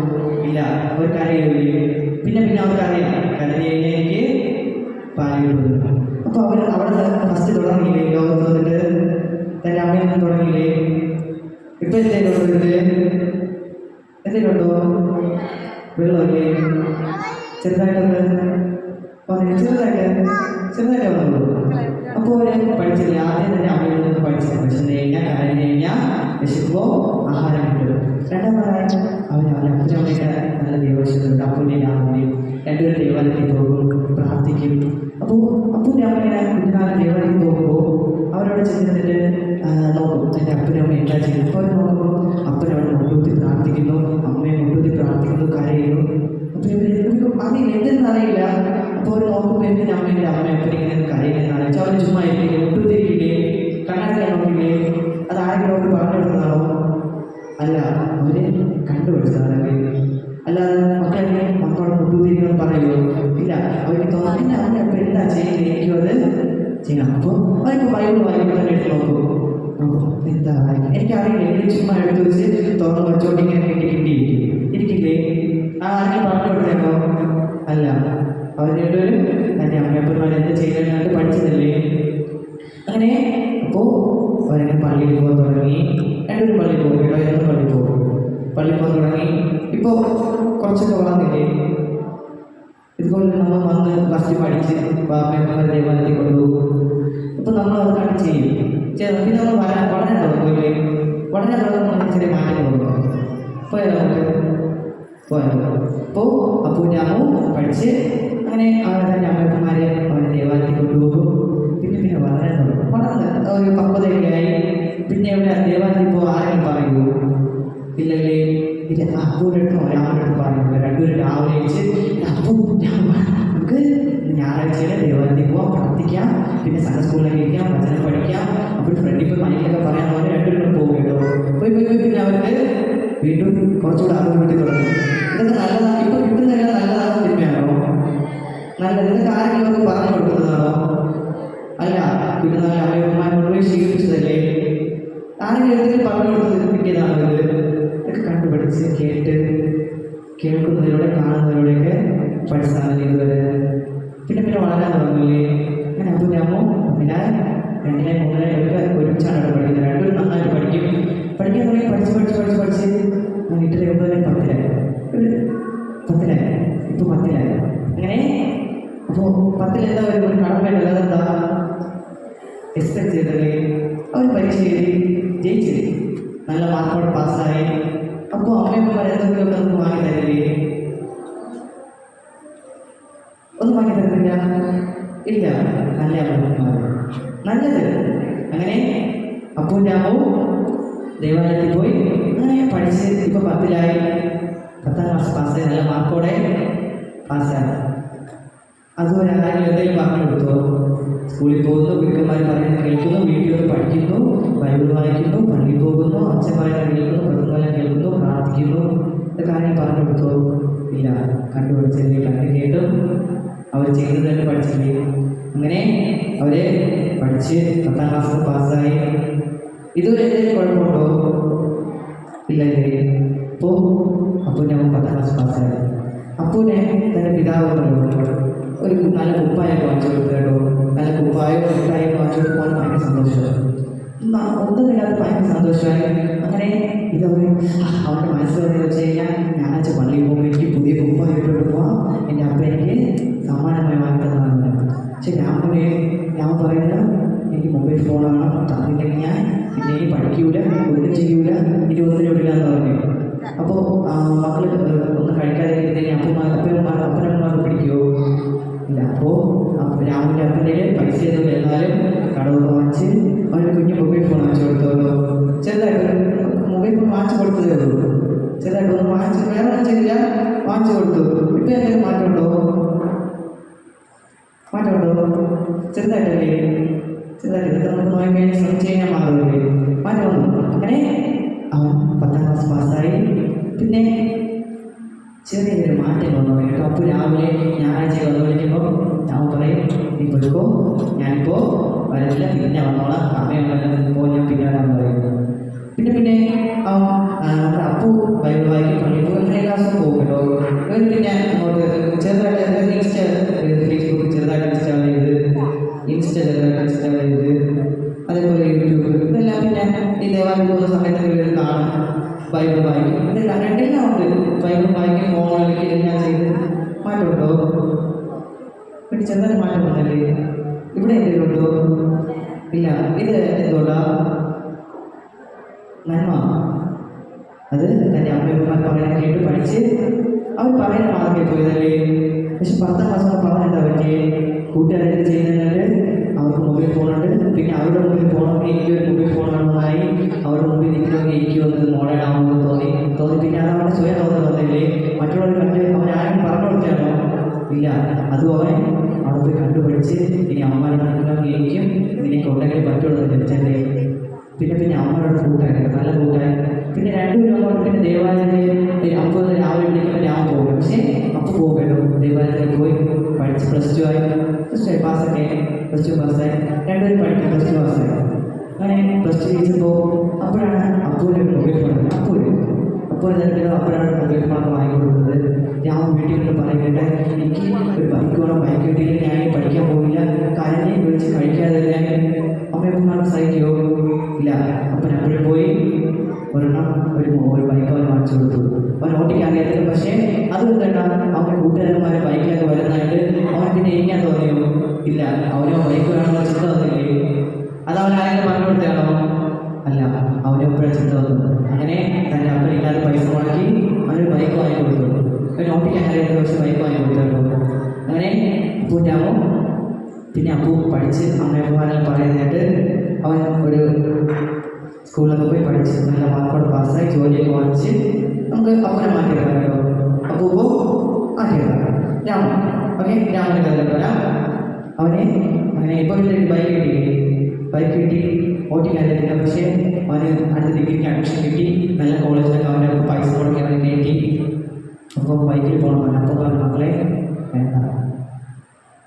ഇല്ല, അവർ കരയില്ലേ? പിന്നെ അവർക്കറിയാം കരഞ്ഞ് കഴിഞ്ഞാൽ എനിക്ക് പാലിട്ടുള്ളൂ. അപ്പോൾ അവർ അവിടെ ഫസ്റ്റ് തുടങ്ങിയില്ലേ? ലോകത്ത് വന്നിട്ട് തൻ്റെ അമ്മയിൽ നിന്ന് തുടങ്ങിയില്ലേ? ഇപ്പം എന്തെങ്കിലുണ്ടോ? വെള്ളമല്ലേ? ചെറുതായിട്ടൊന്ന് ചെറുതായിട്ട് വന്നുള്ളൂ. അപ്പോൾ അവർ പഠിച്ചില്ല. ആദ്യം തന്നെ അമ്മയിൽ നിന്ന് പഠിച്ചില്ല. വിശന്ന് കഴിഞ്ഞാൽ കരഞ്ഞു കഴിഞ്ഞാൽ വിശക്കുമ്പോൾ ആഹാരം കിട്ടും. രണ്ടാമതായി അവരുടെ അപ്പനമ്മയൊക്കെ നല്ല ദൈവവിശ്വാസമുണ്ട്. അപ്പൂൻ്റെയും രാമൻ്റെയും രണ്ടുപേരും ദേവാലയത്തിൽ പോകും, പ്രാർത്ഥിക്കും. അപ്പോൾ അപ്പൂൻ്റെ അമ്മയുടെ കുഞ്ഞുനാളെ ദേവാലയത്തിൽ പോകുമ്പോൾ അവരോട് ചെന്നിട്ട് നോക്കും എൻ്റെ അപ്പനും അമ്മ എന്താ ചെയ്യുന്നത്. അപ്പോൾ അവർ നോക്കുമ്പോൾ അപ്പനവിടെ മുൻകൂട്ടി പ്രാർത്ഥിക്കുന്നു, അമ്മയെ മുൻകൂട്ടി പ്രാർത്ഥിക്കുന്നു, കരയുന്നു. അപ്പോൾ ഇവർക്ക് അറിയില്ല, എന്തെന്നറിയില്ല. അപ്പോൾ അവർ നോക്കുമ്പോൾ എന്തിന് അമ്മയുടെ അപ്പനെ ഇങ്ങനെ കരയുന്നതെന്നാണ് വെച്ചാൽ അവർ ചുമ്മാ ഇരിക്കില്ലേ, മുൻകൂട്ടിരിക്കില്ലേ, കണ്ണാടിക്കാൻ നോക്കില്ലേ? അത് ആരെങ്കിലും അവർ പറഞ്ഞു കൊടുത്തതാണോ? അല്ല, അവർ കണ്ടുപിടിച്ചതാണല്ലേ. അല്ലാതെ മക്കളോട് മുൻകൂട്ടിരിക്കണം പറയുമോ? ഇല്ല, അവർക്ക് തോന്നാൻ എൻ്റെ അമ്മ അപ്പം എന്താ ചെയ്യുന്നത്, എനിക്കും അത് ചെയ്യണം. അപ്പോൾ അവരിപ്പോൾ ബൈബിൾ വായിക്കുമ്പോൾ തന്നെ എടുത്ത് നോക്കും. എന്താ വായിക്കും എനിക്കറിയില്ല. എനിക്ക് ചുമ്മാ എടുത്ത് വെച്ച് തുറന്ന് വെച്ചോണ്ട് ഇങ്ങനെ ഇരിക്കില്ലേ? ആരെങ്കിലും പറഞ്ഞു കൊടുത്തേക്കോ? അല്ല, അവർ രണ്ടുപേരും എൻ്റെ അമ്മയപ്പന്മാർ എന്താ ചെയ്യുന്നതിനായിട്ട് പഠിച്ചതല്ലേ. അങ്ങനെ അപ്പോൾ അവരെന്നെ പള്ളിയിൽ പോകാൻ തുടങ്ങി. രണ്ടുപേരും പള്ളിയിൽ പോകും കേട്ടോ. എന്നും പള്ളിയിൽ പോകാൻ തുടങ്ങി. ഇപ്പോൾ കുറച്ചൊക്കെ വളർന്നില്ലേ? ഇതുപോലെ നമ്മൾ വന്ന് ഫസ്റ്റ് പഠിച്ച് ബാപ്പയമ്മമാരെ ദേവാലയത്തിൽ കൊണ്ടുപോകും. അപ്പോൾ നമ്മൾ അത് കണ്ട് ചെയ്യും. പിന്നെ നമ്മൾ വളരെ തുടങ്ങുമല്ലേ? വളരെ തുടങ്ങുമ്പോൾ ചെറിയ മാറ്റം കൊടുക്കും. പോയാലോ നമുക്ക്? പോയാലോ? അപ്പോൾ അപ്പൂൻ്റെ അമ്മ പഠിച്ച് അങ്ങനെ അവരുടെ അമ്മയപ്പന്മാരെ അവരുടെ ദേവാലയത്തിൽ കൊണ്ടുപോകും. പിന്നെ വളരെ വളർന്ന് ഒരു 10 ആയി. പിന്നെ ഇവിടെ ദേവാലയത്തിൽ ഇപ്പോൾ ആരെങ്കിലും പറയുമോ? ഇല്ലല്ലേ? ഇത് അപ്പൂടെ അടുത്തോ രാവിലെ അടുത്ത് പറയുന്നത് രണ്ടുപേരും രാവിലെ വെച്ച് അപ്പോൾ നമുക്ക് ഞായറാഴ്ചയിലെ ദേവാലയത്തിൽ പോകാം, പ്രാർത്ഥിക്കാം, പിന്നെ സൺഡേ സ്കൂളിലേക്ക് ഇരിക്കാം, വചനം പഠിക്കാം. അപ്പോൾ ഫ്രണ്ടിൽ ഇപ്പോൾ മണിക്കൊക്കെ പറയാൻ പോലെ രണ്ടുപേരും പോകും കേട്ടോ. പോയി പിന്നെ അവർക്ക് വീണ്ടും കുറച്ചുകൂടെ ആളുകൾ കിട്ടി തുടങ്ങും. ഇതൊക്കെ നല്ലതാണ്. ഇപ്പോൾ കിട്ടുന്നതെല്ലാം നല്ലതാണോ തിന്മയാണോ? നല്ലത്. ഇതൊക്കെ ആരെങ്കിലും അവർക്ക് പറഞ്ഞു കൊടുക്കുന്നതാണോ? അല്ല, പിന്നെ നല്ല അമ്മയമ്മമാരെ കൊണ്ടുപോയി ശീലിപ്പിച്ചതല്ലേ? ആരെങ്കിലും എന്തെങ്കിലും പറഞ്ഞു കൊടുത്തത് കിട്ടിയതാണോ? ഇതൊക്കെ കണ്ടുപിടിച്ച് കേൾക്കുന്നതിലൂടെ കാണുന്നതിലൂടെയൊക്കെ പഠിച്ചതാണ് ഇതുവരെ. പിന്നെ വളരാൻ തുടങ്ങില്ലേ? അങ്ങനെ അപ്പൂൻ്റെ അമ്മ പിന്നെ 2, 3 ഒക്കെ ഒരുമിച്ചാണ് പഠിക്കുന്നത്. രണ്ടുപേരും നന്നായിട്ട് പഠിക്കാൻ തുടങ്ങി. പഠിച്ച് ഇട്ടര 9, 10 ഇപ്പോൾ 10. അങ്ങനെ അപ്പോൾ 10 എന്താ ഒരു കടമയുണ്ടല്ലോ? അതെന്താ? എക്സ്പെക്ട് ചെയ്തല്ലേ? അവർ പരീക്ഷ എഴുതി ജയിച്ച് നല്ല മാർക്കോടെ പാസ്സായി. അപ്പോൾ അമ്മയമ്മമാർ എന്തെങ്കിലുമൊക്കെ നമുക്ക് വാങ്ങി തരില്ലേ? ഒന്നും വാങ്ങി തരുന്നില്ല. ഇല്ല, നല്ല അമ്മമാർ നല്ലത്. അങ്ങനെ അപ്പൂൻ്റെ അമ്മവും ദേവാലയത്തിൽ പോയി അങ്ങനെ പഠിച്ച് ഇപ്പോൾ 10 10ാം ക്ലാസ് പാസ്സായി, നല്ല മാർക്കോടെ പാസ്സായി. അതുപോലെ ആരെങ്കിലും എന്തെങ്കിലും പറഞ്ഞു കൊടുത്തോ? സ്കൂളിൽ പോകുന്നു, ഗുരുക്കന്മാർ പറയുന്നത് കേൾക്കുന്നു, വീട്ടിൽ വന്ന് പഠിക്കുന്നു, ബൈബിൾ വായിക്കുന്നു, പള്ളിയിൽ പോകുന്നു, അച്ഛൻ പറയുന്നത് കേൾക്കുന്നു, പ്രസംഗം കേൾക്കുന്നു, പ്രാർത്ഥിക്കുന്നു. ഇതൊക്കെ ആരെങ്കിലും പറഞ്ഞു കൊടുത്തോ? ഇല്ല, കണ്ടുപിടിച്ചില്ലേ? കണ്ടു കേട്ടും അവർ ചെയ്തത് തന്നെ പഠിച്ചില്ലേ? അങ്ങനെ അവരെ പഠിച്ച് 10ാം ക്ലാസ് പാസ്സായി. ഇതുവരെ എന്തെങ്കിലും കുഴപ്പമുണ്ടോ? ഇല്ലല്ലേ? അപ്പോൾ ഞാൻ 10ാം ക്ലാസ് പാസ്സായി. അപ്പൂനെ തൻ്റെ പിതാവുണ്ടല്ലോ ഒരു നല്ല കുപ്പായൊക്കെ വാങ്ങിച്ചു കൊടുത്തു കേട്ടോ. നല്ല കുപ്പായോ മിഠായിയോ വാങ്ങിച്ചു കൊടുക്കാൻ ഭയങ്കര സന്തോഷമായി. ഒന്നുമില്ലാതെ ഭയങ്കര സന്തോഷമായി. അങ്ങനെ ഇതവർ അവരുടെ മനസ്സിലെന്ന് വെച്ച് കഴിഞ്ഞാൽ ഞായറാഴ്ച പള്ളിയിൽ പോകുമ്പോൾ എനിക്ക് പുതിയ കുപ്പായ ഇട്ടോട്ട് പോവാം, എൻ്റെ അപ്പ എനിക്ക് സമ്മാനമായി വാങ്ങിത്തതാണ്. പക്ഷെ ഞാൻ പറയുന്നത് എനിക്ക് മൊബൈൽ ഫോണാണ്, തന്നില്ലെങ്കിൽ ഞാൻ പിന്നെ ഇനി പഠിക്കൂല, ഒന്നും ചെയ്യൂല, ഇനി ഒന്നിനും ഇടില്ല എന്ന് പറഞ്ഞു. അപ്പോൾ മക്കൾ ഒന്നും കഴിക്കാതെ അപ്പനമ്മമാർ പിടിക്കുമോ? ഇല്ല. അപ്പോൾ രാമൻ്റെ അപ്പൻ്റെ പൈസയൊന്നും എന്നാലും കടവ് വാങ്ങിച്ച് അവർ കുഞ്ഞ് മൊബൈൽ ഫോൺ വാങ്ങിച്ചു കൊടുത്തോളൂ. ചെറുതായിട്ട് മൊബൈൽ ഫോൺ വാങ്ങിച്ചു കൊടുത്തതേ ഉള്ളൂ. ചെറുതായിട്ട് ഒന്ന് വാങ്ങിച്ച് വേറെ ഒന്നും ചെയ്തില്ല, വാങ്ങിച്ചു കൊടുത്തു. ഇപ്പം എന്തെങ്കിലും മാറ്റമുണ്ടോ? മാറ്റമുണ്ടോ? ചെറുതായിട്ടല്ലേ? ചെറുതായിട്ട് ഇതൊക്കെ നമുക്ക് നോക്കി കഴിഞ്ഞാൽ ശ്രമിച്ചു കഴിഞ്ഞാൽ മാറില്ലേ? മാറ്റം വന്നു. അങ്ങനെ അവൻ 10ാം ക്ലാസ് പാസ്സായി. പിന്നെ ചെറിയൊരു മാറ്റം വന്നു കേട്ടോ. അപ്പോൾ രാവിലെ ഞായറാഴ്ച വന്നു വിളിക്കുമ്പോൾ ഞാൻ പറയും, നീ പോയിക്കോ, ഞാനിപ്പോൾ വരത്തില്ല, പിന്നെ വന്നോളാം, സമയം വല്ലപ്പോൾ ഞാൻ പിന്നെ വരാൻ പറയും. പിന്നെ നമ്മുടെ അപ്പു ബൈബിൾ വായിക്കും, പള്ളിയിൽ പോകും, അങ്ങനെ ക്ലാസ്സിൽ പോകും കേട്ടോ. പിന്നെ അങ്ങോട്ട് ചെറുതായിട്ട് ഫേസ്ബുക്ക് ചെറുതായിട്ട് ഇൻസ്റ്റാൾ ചെയ്ത്, ചെറുതായിട്ട് ഇൻസ്റ്റാൾ ചെയ്ത്, അതേപോലെ യൂട്യൂബ്, ഇതെല്ലാം പിന്നെ ഈ ദേവാലയം പോകുന്ന സമയത്ത് കാണും, ബൈബിൾ വായിക്കും, ഇതെല്ലാം രണ്ടെല്ലാം ഉണ്ട്. ബൈബിൾ വായിക്കും, ഫോണിലേക്ക് എല്ലാം ചെയ്ത് മാറ്റമുണ്ടോ? പിന്നെ ചെറുതായിട്ട് മാറ്റം വന്നല്ലേ? ഇവിടെ എന്തെങ്കിലും ഉണ്ടോ? ഇല്ല. ഇത് എന്തുകൊണ്ടാ? നന്മ. അത് തൻ്റെ അമ്മയമ്മമാർ പറയാൻ കേട്ട് പഠിച്ച് അവർ പറയുന്ന മാർഗേ പോയതല്ലേ. പക്ഷെ 10ാം ക്ലാസ് പറഞ്ഞ എന്താ പറ്റിയേ? കൂട്ടുകാരെന്ത് ചെയ്യുന്നത്? അവർക്ക് മൊബൈൽ ഫോണുണ്ട്. പിന്നെ അവരുടെ മുമ്പിൽ പോകണമെങ്കിൽ എനിക്കൊരു മൊബൈൽ ഫോണാണെന്നായി, അവരുടെ മുമ്പിൽ നിൽക്കണമെങ്കിൽ എനിക്ക് വന്നത് മോഡേൺ ആവുമെന്ന് തോന്നി. പിന്നെ അത് അവരുടെ സ്വയം തോന്നുന്നു വന്നില്ലേ? മറ്റുള്ളവർ കണ്ട് അവൻ ആരും പറഞ്ഞു കൊടുത്താണോ? ഇല്ല. അതും അവൻ അവിടെ പോയി കണ്ടുപിടിച്ച് ഇനി അമ്മമാരെ നിൽക്കണമെങ്കിൽ എനിക്കും ഇതിനേക്ക് ഉണ്ടെങ്കിൽ പറ്റുള്ളൂ ലഭിച്ചല്ലേ. പിന്നെ അമ്മയോട് കൂട്ടായി, നല്ല കൂട്ടായി. പിന്നെ രണ്ടുപേരും അങ്ങോട്ട് പിന്നെ ദേവാലയത്തിൽ അപ്പോൾ രാവിലെ വിളിക്കുമ്പോൾ ഞാൻ പോകും. പക്ഷേ അപ്പോൾ പോകട്ടോ, ദേവാലയത്തിൽ പോയി പഠിച്ച് +2 ആയി. +2 പാസ്സൊക്കെ, +2 പാസ്സായി. രണ്ടുപേരും പഠിക്കും, +2 പാസ്സായി. അങ്ങനെ +2 ജയിച്ചപ്പോൾ അപ്പോഴാണ് അപ്പോഴൊരു മൊബൈൽ ഫോൺ, അപ്പോൾ എന്തെങ്കിലും അപ്പോഴാണ് മൊബൈൽ ഫോൺ വാങ്ങിക്കൊടുക്കുന്നത്. ഞാൻ വീട്ടിൽ കൊണ്ട് പറയുന്നുണ്ട്, എനിക്ക് ഒരു ബൈക്ക് വേണം, ബൈക്ക് കിട്ടിയില്ലെങ്കിൽ ഞാൻ പഠിക്കാൻ പോകില്ല, കരഞ്ഞ് വിളിച്ച് കഴിക്കാതെ ഞാൻ അമ്മയപ്പന്മാർക്ക് സഹിക്കുമോ? ഇല്ല. അപ്പം അപ്പോഴും പോയി ഒരെണ്ണം ഒരു ബൈക്ക് അവൻ വാങ്ങിച്ചു കൊടുത്തു. അവൻ ഓട്ടിക്കാൻ അറിയത്തില്ല. പക്ഷേ അത് എന്താ, അവൻ്റെ കൂട്ടുകാരന്മാർ ബൈക്കിലൊക്കെ വരുന്നതായിട്ട് അവൻ പിന്നെ ഇരിക്കാൻ തോന്നിയോ? ഇല്ല. അവനോ ബൈക്ക് വേണമെന്ന് ചിന്ത വന്നില്ലേ? അത് അവൻ ആരെങ്കിലും പറഞ്ഞു കൊടുത്താണോ? അല്ല, അവനെപ്പോഴും ചിന്ത വന്നു. അങ്ങനെ തൻ്റെ അപ്പനില്ലാതെ പൈസ മുടക്കി അവനൊരു ബൈക്ക് വാങ്ങി കൊടുത്തു. അവൻ ഓട്ടിക്കാൻ അറിയാത്ത പക്ഷേ ബൈക്ക് വാങ്ങി കൊടുത്തല്ലോ. അങ്ങനെ അപ്പൂൻ്റെ അമ്മ പിന്നെ അപ്പൂ പഠിച്ച് അമ്മയമ്മമാരെല്ലാം പറയുന്നതായിട്ട് അവൻ ഒരു സ്കൂളിലൊക്കെ പോയി പഠിച്ച് നല്ല മാർക്കോട് പാസ്സായി ജോലിയൊക്കെ വാങ്ങിച്ച് നമുക്ക് അപ്പനെ മാറ്റിയെടുക്കാം കേട്ടോ. അപ്പൂപ്പോൾ മാറ്റിയെടുക്കാം. രാമൻ, ഓക്കെ, രാമൻ്റെ കഥ വരാം. അവനെ അങ്ങനെ ഇപ്പോൾ ബൈക്ക് കിട്ടി ഓട്ടിക്കാൻ അറിയത്തില്ല. പക്ഷേ അവന് അടുത്ത ഡിഗ്രിക്ക് അഡ്മിഷൻ കിട്ടി. നല്ല കോളേജിലൊക്കെ അവൻ്റെ പൈസ മുടക്കി അവനെ കയറ്റി. അപ്പോൾ ബൈക്കിൽ പോകണം. അപ്പോൾ പറഞ്ഞു, മക്കളെ വേണ്ട,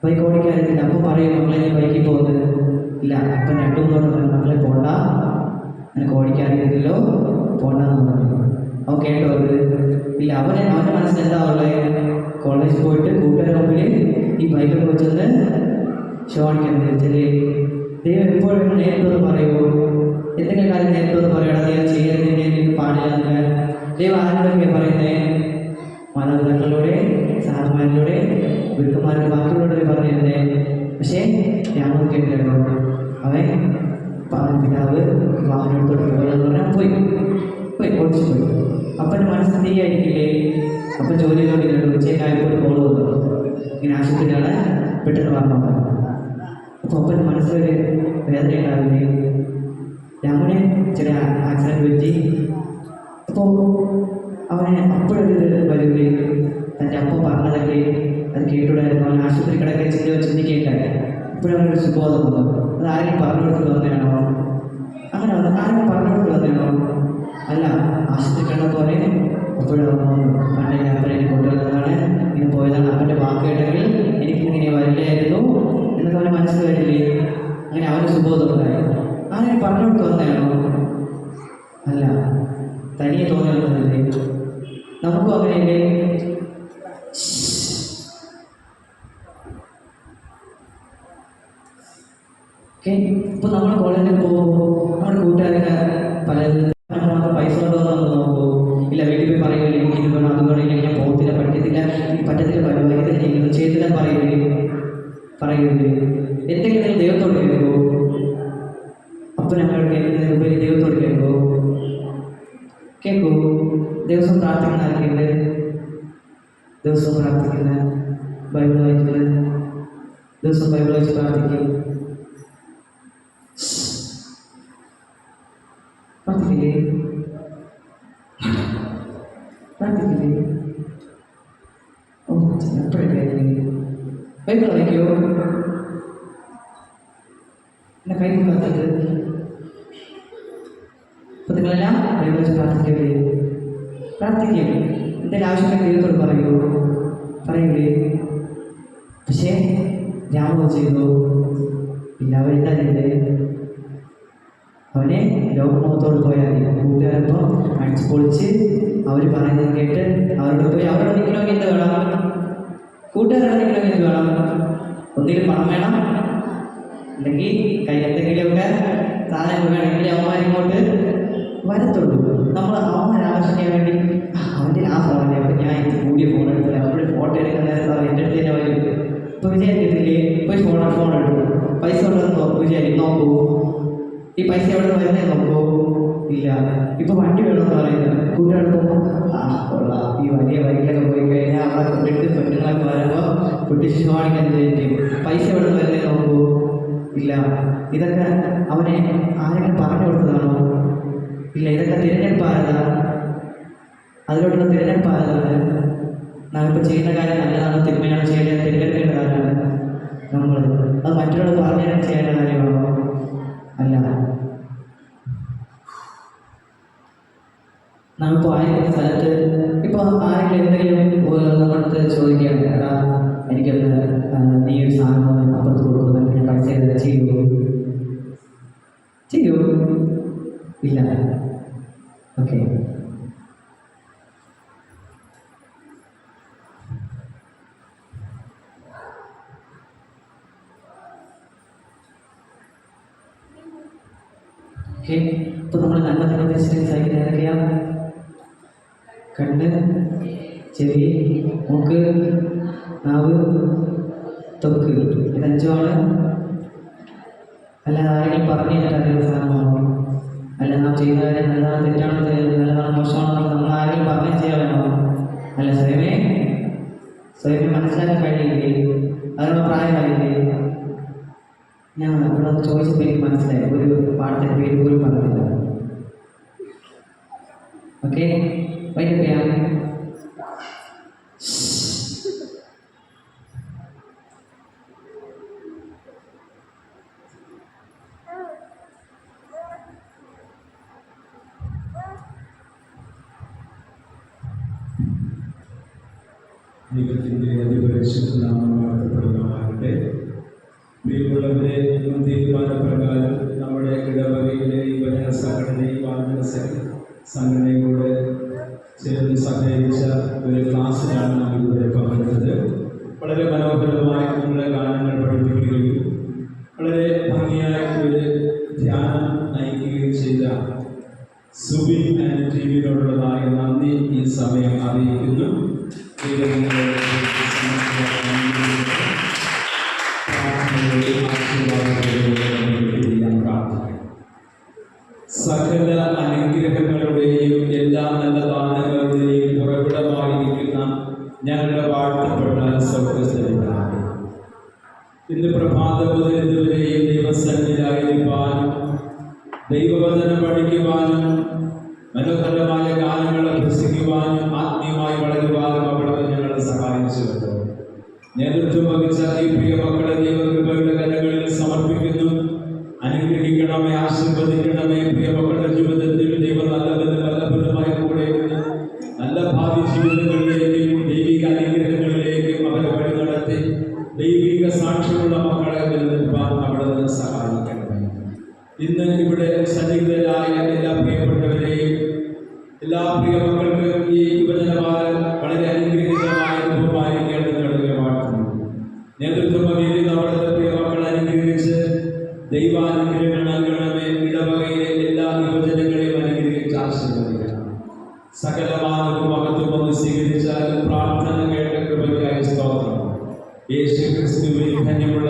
ബൈക്ക് ഓടിക്കാൻ അറിയത്തില്ല. അപ്പോൾ പറയും, മക്കളെ നീ ബൈക്കിൽ പോകുന്നത് ഇല്ല. അപ്പം 2-3 പറഞ്ഞു, മക്കളെ പോണ്ട, എനിക്ക് ഓടിക്കാൻ അറിയത്തില്ലോ, പോണ്ടെന്ന് പറഞ്ഞു. അവൻ കേട്ടോ അത്? ഇല്ല. അവൻ്റെ മനസ്സിൽ എന്താ ഉള്ളത്? കോളേജിൽ പോയിട്ട് കൂട്ടുകാരുടെ മുമ്പിൽ ഈ ബൈക്കൊക്കെ വെച്ചൊന്ന് ഷോ അടിക്കാൻ വിചാരിച്ചല്ലേ. ദൈവം എപ്പോഴും നേരിട്ടൊന്ന് പറയുമോ? എന്തെങ്കിലും കാര്യം നേരിട്ടൊന്ന് പറയണം, ദൈവം ചെയ്യരുതിൻ്റെ എനിക്ക് പാടില്ല എന്നൊക്കെ. ദൈവം ആരോടൊക്കെയാണ് പറയുന്നത്? മാതാപിതാക്കളിലൂടെ, സാറുമാരിലൂടെ, ഗുരുക്കന്മാരുടെ ബാക്കിയുള്ളവരെ പറഞ്ഞിരുന്നേ. പക്ഷേ രാമൻ കേട്ടില്ലോ. അവൻ പിതാവ് വാഹനത്തോട്ട് പോകണമെന്ന് പറഞ്ഞാൽ ഓടിച്ചു പോയി. അപ്പൻ്റെ മനസ്സ് തീയായിരിക്കില്ലേ? അപ്പം ജോലി ഉച്ചയ്ക്കായപ്പോൾ കോൾ വന്നു, ഇങ്ങനെ ആശുപത്രിയിലാണ്, പെട്ടെന്ന് പറഞ്ഞു. അപ്പോൾ അപ്പൻ്റെ മനസ്സിലൊരു വേദന ഉണ്ടാവില്ലേ? രാമന് ചില ആക്സിഡൻറ്റ് പറ്റി. അപ്പോൾ അവനെ അപ്പോഴൊരു വരൂലേ, തൻ്റെ അപ്പം പറഞ്ഞതൊക്കെ അത് കേട്ടുകൂടായിരുന്നു. അവൻ ആശുപത്രി കിടക്കെ ചിന്തിക്കേണ്ടായി. ഇപ്പോഴവനൊരു സുബോധം വന്നു. അത് ആരെയും പറഞ്ഞു കൊടുത്ത് വന്നതാണോ? അങ്ങനെ വന്നു. ആരെയും പറഞ്ഞു കൊടുത്ത് വന്നതാണോ? അല്ല, ആശുപത്രി കണ്ടപ്പോലെ അപ്പോഴും പണ്ട് ഞാൻ അപ്പനെ കൊണ്ടുവന്നതാണ്, ഇങ്ങനെ പോയതാണ്. അവൻ്റെ വാക്ക് കേട്ടെങ്കിൽ എനിക്കിങ്ങനെ വരില്ലായിരുന്നു എന്നൊക്കെ അവന് മനസ്സിലായില്ലേ? അങ്ങനെ അവന് സുബോധം ഉണ്ടായി. ആരെയും പറഞ്ഞു കൊടുത്ത് വന്നതാണോ? അല്ല, തനിയെ തോന്നി വന്നതല്ലേ? നമുക്കും അങ്ങനെയല്ലേ? ഓക്കെ. ഇപ്പോൾ നമ്മൾ കോളേജിൽ പോകുമ്പോൾ നമ്മുടെ കൂട്ടുകാരൊക്കെ പലരും പൈസ ഉണ്ടോ എന്ന് നോക്കൂ. ഇല്ല, വീട്ടിൽ പോയി പറയുകയില്ല, എനിക്ക് ഇത് വേണം, അത് വേണം, ഇല്ലെങ്കിൽ ഞാൻ പോകത്തില്ല, പഠിക്കത്തില്ല, പറ്റത്തില്ല, വൈകത്തില്ല, ചെയ്യുന്നത് ചെയ്തില്ല പറയുകയില്ലേ? എന്തെങ്കിലും ദൈവത്തോട് കേൾക്കുമോ? അപ്പം ഞങ്ങൾ കേൾക്കുന്നതിന് ഉപരി ദൈവത്തോട് കേൾക്കുമോ? ദിവസം പ്രാർത്ഥിക്കുന്ന ആർക്കുണ്ട്? ദിവസവും പ്രാർത്ഥിക്കുന്ന, ബൈബിൾ വായിക്കുന്നത്, ദിവസം ബൈബിൾ വായിച്ച് പ്രാർത്ഥിക്കും. പ്രാർത്ഥിക്കില്ലേ? പ്രാർത്ഥിക്കില്ലേ? ഓ എപ്പോഴൊക്കെ ബൈബിൾ വായിക്കോ? എന്നെ കൈ മുക്കാത്തത്. അപ്പോൾ നിങ്ങളെല്ലാം ബൈബിൾ വെച്ച് പ്രാർത്ഥിക്കല്ലേ? പ്രാർത്ഥിക്കും. എന്തെങ്കിലും ആവശ്യമില്ല ദൈവത്തോട് പറയൂലേ? പക്ഷേ രാമോ ചെയ്തു ഇല്ല. അവരെന്താ ചെയ്തേ? അവനെ ലോകമോഹത്തോട് പോയാൽ കൂട്ടുകാരപ്പം അടിച്ചു പൊളിച്ച് അവർ പറയുന്നത് കേട്ട് അവരോട് പോയി അവരോട് നിൽക്കണമെങ്കിൽ എന്ത് വേണം? കൂട്ടുകാരോട് നിൽക്കണമെങ്കിൽ എന്ത് വേണം? ഒന്നിലും പണം വേണം, അല്ലെങ്കിൽ കയ്യിൽ എന്തെങ്കിലുമൊക്കെ സാധനങ്ങൾ വേണമെങ്കിൽ അവന്മാരിങ്ങോട്ട് വരത്തുള്ളൂ. നമ്മൾ അവന്മാരാവശ്യത്തിന് വേണ്ടി അവൻ്റെ ആ ഫോണല്ലേ, അപ്പം ഞാൻ ഇത് കൂടിയ ഫോൺ എടുത്തില്ല, അവരുടെ ഫോട്ടോ എടുക്കുന്ന നേരത്തെ എൻ്റെ അടുത്ത് തന്നെ വരും. ഇപ്പോൾ വിചാരിക്കത്തില്ലേ പോയി ഫോൺ എടുക്കും, പൈസ ഉള്ളതെന്ന് വിചാരിക്കും, നോക്കൂ ഈ പൈസ എവിടെ നിന്ന് വരുന്നേ നോക്കൂ. ഇല്ല. ഇപ്പോൾ വണ്ടി വേണമെന്ന് പറയുന്നത് കൂട്ടുകാരെടുക്കുമ്പോൾ കൊള്ളാം, ഈ വലിയ ബൈക്കിലൊക്കെ പോയി കഴിഞ്ഞാൽ അവിടെ കൊണ്ടിട്ട് പെണ്ണുങ്ങളൊക്കെ വരുമ്പോൾ കുട്ടിച്ച് കാണിക്കാൻ വിചാരിക്കും. പൈസ എവിടെ നിന്ന് വരുന്നേ നോക്കൂ. ഇല്ല. ഇതൊക്കെ അവനെ ആരെങ്കിലും പറഞ്ഞു കൊടുത്തതാണോ? ഇല്ല. ഇതൊക്കെ തിരഞ്ഞെടുപ്പായതാണ്. അതിലോട്ടുള്ള തിരഞ്ഞെടുപ്പായതാണ്. നാം ഇപ്പോൾ ചെയ്യുന്ന കാര്യം നല്ലതാണ് തിന്മയാണ് ചെയ്യേണ്ടത് തിരഞ്ഞെടുക്കേണ്ട കാര്യമാണ് നമ്മൾ. അത് മറ്റുള്ളവർ പറഞ്ഞു ചെയ്യേണ്ട കാര്യമാണോ? അല്ല. നമ്മളിപ്പോൾ ആയിരിക്കുന്ന സ്ഥലത്ത് ഇപ്പോൾ ആരെങ്കിലും എന്തെങ്കിലും നമ്മളടുത്ത് ചോദിക്കുകയാണ്, എടാ എനിക്കൊന്ന് നീ ഒരു സാധനം അപ്പുറത്ത് കൊടുക്കുന്നത് ഞാൻ പൈസ ചെയ്യൂ? ഇല്ല. ഓക്കെ. ഓക്കെ. ഇപ്പോൾ നമ്മൾ നന്മ തന്നെ സഹിക്കുന്നത് ഏതൊക്കെയാണ്? കണ്ണ്, ചെവി, മൂക്ക്, നാവ്, ത്വക്ക്. ഇതഞ്ചുമാണ്. അല്ലാതെ ആരെങ്കിലും പറഞ്ഞു തന്നിട്ട് അറിയുന്ന സാധനമാണോ? അല്ല. നാം ചെയ്യുന്ന കാര്യം നല്ലതാണ് തെറ്റാണോ, നല്ലതാണ് മോശമാണോ നമ്മൾ ആരെങ്കിലും പറഞ്ഞു ചെയ്യാൻ വേണോ? അല്ല. സ്വയമേ മനസ്സിലാക്കാൻ കഴിയില്ലേ? അതിനുള്ള പ്രായമായില്ലേ? ഞാൻ ഇവിടെ ചോദിച്ചപ്പോൾ എനിക്ക് മനസ്സിലായി. ഒരു പാടത്തിൻ്റെ പേര് പോലും പറഞ്ഞില്ല. ഓക്കെ. വൈകിട്ട് ചെയ്യാം. ദൈവത്തിൻ്റെ അതിപരിശുദ്ധ നാമം വാഴ്ത്തപ്പെടുന്നതാകട്ടെ. പ്രിയമുള്ളവരെ, തീരുമാനപ്രകാരം നമ്മുടെ ഇടവകയിലെ യുവജന സംഘടനയും വാർത്തക സംഘടനയോട് ചേർന്ന് സഹകരിച്ച ഒരു ക്ലാസ്സിലാണ് നാം ഇതുവരെ പങ്കെടുത്തത്. വളരെ മനോഹരമായി നമ്മുടെ ഗാനങ്ങൾ പഠിപ്പിക്കുകയും വളരെ ഭംഗിയായ ഒരു ധ്യാനം നയിക്കുകയും ചെയ്ത സുബിൻ ആൻഡ് ടീമിനോടുള്ളതായ നന്ദി ഈ സമയം അറിയിക്കുന്നു. സകല അനുഗ്രഹങ്ങളുടെയും എല്ലാ നല്ല ദാനങ്ങളുടെയും ഉറവിടമായിരിക്കുന്ന ഞങ്ങളുടെ വാഴ്ത്തപ്പെട്ട സ്വർഗ്ഗസ്ഥനായ ഇന്ന് പ്രഭാതം മുതൽ ഇതുവരെയും ദൈവസന്നിധിയിലായിരിക്കാനും ദൈവവചനം പഠിക്കുവാനും മനോഹരമായ ഗാനങ്ങൾ അഭ്യസിക്കുവാനും ആത്മീയമായി വളരുവാനും അവിടുന്ന് ഞങ്ങളെ സഹായിച്ചുവല്ലോ. നേതൃത്വം വഹിച്ച ഈ പ്രിയ മക്കളെ ദൈവകൃപയുടെ കരങ്ങളിൽ സമർപ്പിക്കുന്നു. അനുഗ്രഹിക്കണമേ, ആശീർവദിക്കണമേ. പ്രിയ മക്കളുടെ ജീവിതത്തിൽ ദൈവം നല്ലതുമായി കൂടെ നല്ല ഭാവി ജീവിതങ്ങളിലേക്കും ദൈവിക അനുഗ്രഹങ്ങളിലേക്കും അവരെ വഴി നടത്തി ദൈവിക സാക്ഷ്യമുള്ള മക്കളെ നിലനിർത്താൻ അവിടുന്ന് സഹായിക്കണമേ. ഇന്ന് ഇവിടെ സന്നിഹിതരായ എല്ലാ പ്രിയപ്പെട്ടവരെയും എല്ലാ പ്രിയ മക്കൾക്കും ഈ യുവജനകാലം വളരെ അനുഗ്രഹീതമായ അനുഭവമായിരിക്കേണ്ടത് വാഴ്ത്തുന്നു. നേതൃത്വം വഹിക്കുന്ന അവിടുത്തെ പ്രിയ മക്കളെ അനുഗ്രഹിച്ച് ദൈവാനുഗ്രഹങ്ങൾ നൽകണമേ. ഇടവകയിലെ എല്ലാ യുവജനങ്ങളെയും അനുഗ്രഹിച്ച് ആശീർവദിക്കണം. സകലമാനവും മഹത്വം വന്ന് സ്വീകരിച്ചാൽ പ്രാർത്ഥന കേട്ട കൃപയ്ക്കായി സ്തോത്രം. യേശു ക്രിസ്തുവിൽ ധന്യമുള്ള